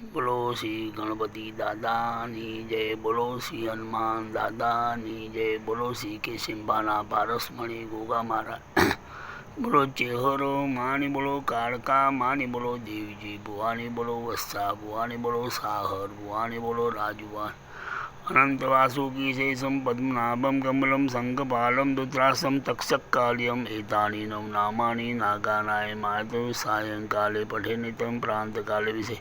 બોલો શ્રી ગણપતિ દાદાની જય, બોલો શ્રી હનુમાન દાદાની જય, બોલો શ્રી કેશિંબાના પારસમણી ગોગા મહારાજ, બોલો ચેહરો માની, બોલો કાળકા માની, બોલો દેવજી ભુવાની, બોલો વસ્તા ભુવાની, બોલો સાહર ભુવાની, બોલો રાજુવાન અનંત વાસુકી શેષમ પદ્મનાભમ કમલમ શંખપાલમ દુત્રાસમ તક્ષકાલ્યમ એતાની નવ નામાની નાગાનાય માતુ સાયંકાલે પઠે નિત્યમ પ્રાંતકાલે વિશે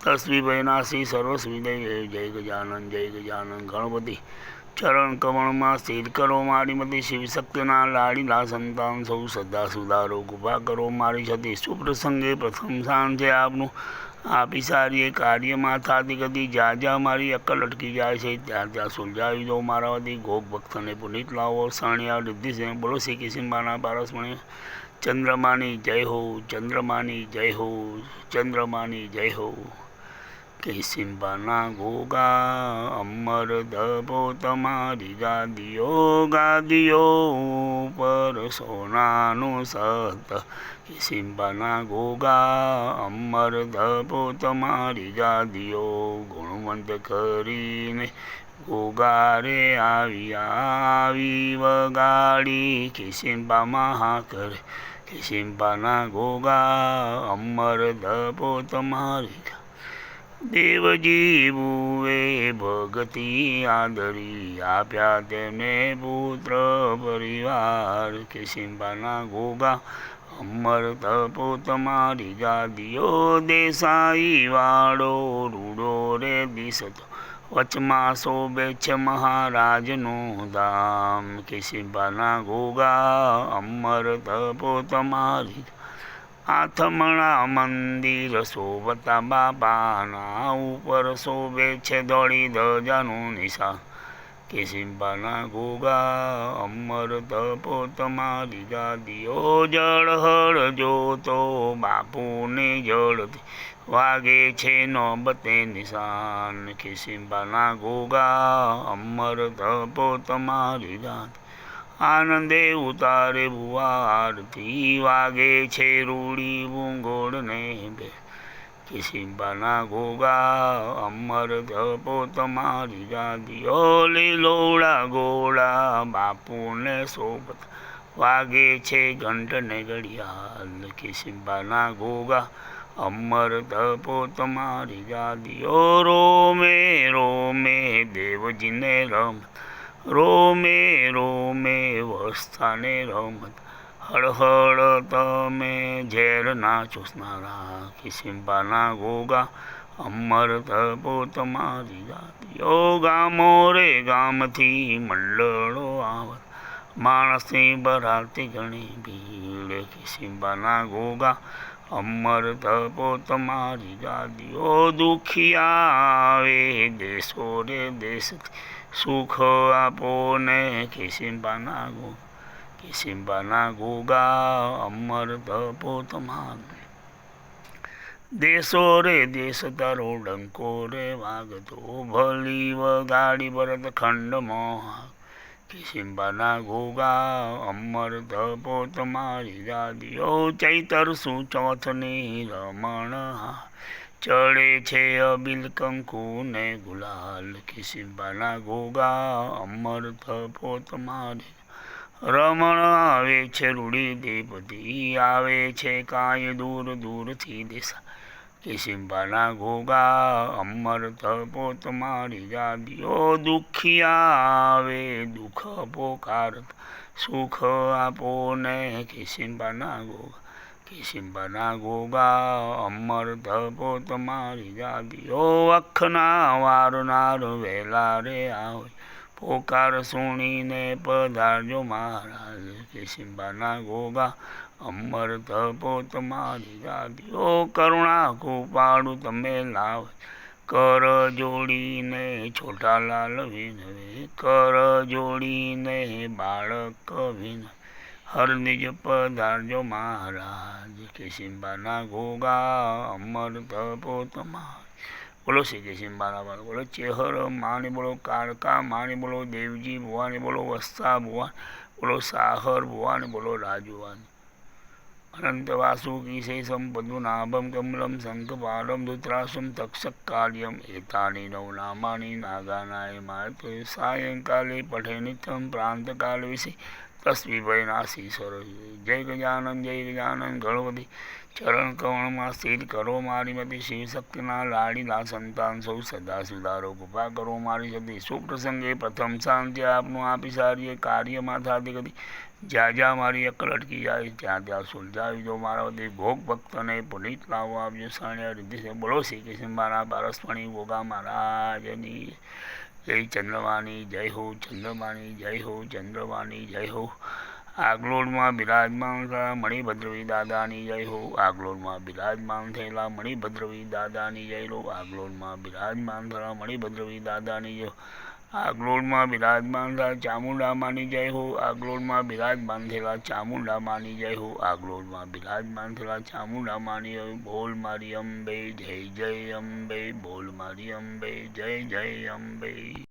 તસ્વી ભયનાશી સર્વસ્વિદય જય ગજાનન જય ગજાનન ગણપતિ ચરણ કમળમાં સ્થિર કરો મારી મતી શિવશક્તિના લાડીલા સંતાન સૌ સદા સુધારો કૃપા કરો મારી છતી સુપ્રસંગે પ્રથમ સ્થાન છે આપનું આપી સારી એ કાર્યમાં થતી ગતિ જ્યાં જ્યાં મારી અક્કલ અટકી જાય છે ત્યાં ત્યાં સુલઝાવી દો મારા વતી ગોપ ભક્તને પુનિત લાવો શરણ્યા રિદ્ધિ છે બોલો શ્રી કિશિંબાના પારસમણી ચંદ્રમાની જય હો, ચંદ્રમાની જય હો, ચંદ્રમાની જય હો. કેશિંબાના ગોગા અમર ધપો તમારી ગાદીઓ ગાદીઓ પર સોનાનો સત. કેશિંબાના ગોગા અમર ધપો તમારી ગાદીઓ ગુણવંત કરીને ગોગા રે આવી આવી વગાડી કેશિંબા મહાકરે. કેશિંબાના ગોગા અમર ધપો તમારી દેવજી બુએ ભગતી આદરી આપ્યા તેમને પુત્ર પરિવાર. કેશિંબાના ગોગા અમર તપો તમારી ગાદીઓ દેસાઈ વાળો રૂડો રે દિશતો વચમાં શોભે છે મહારાજનું ધામ. કેશિંબાના ગોગા અમર તપો તમારી આથમણા મંદિર શોભતા બાપાના ઉપર શોભે છે દોડી ધજાનું નિશાન. કેશિંબાના ગોગા અમર તપો તમારી ગાદીઓ જળહળ જોતો બાપુને જળતી વાગે છે નોબતે નિશાન. કેશિંબાના ગોગા અમર તપો તમારી ગાદી આનંદે ઉતારે ભુવા આરતી વાગે છે રૂડી ભૂંગોળને બે. કેશિંબાના ગોગા અમર ધપો તમારી ગાદીઓ લીલોડા ગોળા બાપુને શોભત વાગે છે ઘંટને ઘડિયાળ. કેશિંબાના ગોગા અમર ધપો તમારી ગાદીઓ રોમે રોમે દેવજીને રમત રોમે રોમે વસ્તાને રમત હળહળ તમે ઝેર ના ચોસનારા. કેશિંબાના ગોગા અમર તપો તમારી ગાદીઓ ગામો રે ગામથી મંડળો આવત માણસની ભરાતી ઘણી ભીડ. કેશિંબાના ગોગા અમર તપો તમારી ગાદીઓ દુખિયા આવે દેશો રે દેશથી સુખ આપો ને. કેશિંબાના ગોગા કેશિંબાના ગોગા અમર તપો તમારી દેશો રે દેશ તારો ડંકો રે વાગતો ભલી વગાડી ભરત ખંડ મોહા. કેશિંબાના ગોગા અમર તપો તમારી ગાદીઓ ચૈતર શું ચોથની રમણ ચડે છે અબિલ કંકુ ને ગુલાલ. કેશિંબાના ગોગા અમર તપો તમારી રમણ આવે છે રૂડી દેવતી આવે છે કાંઈ દૂર દૂરથી દેશા. કેશિંબાના ગોગા અમર તપો તમારી ગાદીઓ દુખિયા આવે દુઃખ પોકારત સુખ આપો ને. કેશિંબાના ગોગા કેશિંબાના ગોગા અમર તપો તમારી ગાદીઓ અખના વારનાર વહેલા રે આવે પોકાર સુણીને પધારજો મહારાજ. કેશિંબાના ગોગા અમર તપો તમારી ગાદીઓ કરુણા કૃપાળુ તમે લાવ કર જોડીને છોટાલાલ વિનવે કર જોડીને બાળક વિનવે હરનિજ પધારજો મહારાજ. કેશિંબાના ગોગા અમર તપો તમારી બોલો શ્રી કેશિંબાના બાળ, બોલો ચેહર માની, બોલો કાળકા માની, બોલો દેવજી ભુવાની, બોલો વસ્તા ભુવાની, બોલો સાહર ભુવાની, બોલો રાજુવાની. अनंत वासुकी शेषम पद्मनाभम कमलम शंखपालम धृतराष्ट्रम तक्षकार्यम एतानि नवनामानि नागानाय माते सायंकाले पठे नित्यं प्रांतकाल विषे तस्वी वैनाशीश्वर जय गजानन गणपति चरण कवणમાં સ્થિર કરો મારી મતિ શિવશક્તિના લાડીલા સંતાન સૌ સદા સુધારો કૃપા કરો મારી સતી સુપ્રસંગે પ્રથમ શાંતિ આપનું આપી સારીએ કાર્યમાં થાતી ગતિ જ્યાં જ્યાં મારી અક્કલ અટકી જાય ત્યાં ત્યાં સુલઝાવી દો મારા વતી ભોગ ભક્તને પુનિત લાવો આપજો સાણ્યા રીતિ બોલો શ્રી કૃષ્ણબાના પારસમણી ગોગા મહારાજની જય ચંદ્રમાની જય હો ચંદ્રમાની જય હો ચંદ્રમાની જય હો આગલોડમાં બિરાજમાન થયેલા મણિભદ્રવી દાદાની જય હો આગલોડમાં બિરાજમાન થયેલા મણિભદ્રવી દાદાની જય હો આગલોડમાં બિરાજમાન થયેલા મણિભદ્રવી દાદાની જય આગલોડમાં બિરાજમાન થયેલા ચામુંડા માની જય હો આગલોડમાં બિરાજમાન થયેલા ચામુંડા માની જય હો આગલોડમાં બિરાજમાન થયેલા ચામુંડા માની જય બોલ મારી અંબે જય જય અંબે બોલ મારી અંબે જય જય અંબે।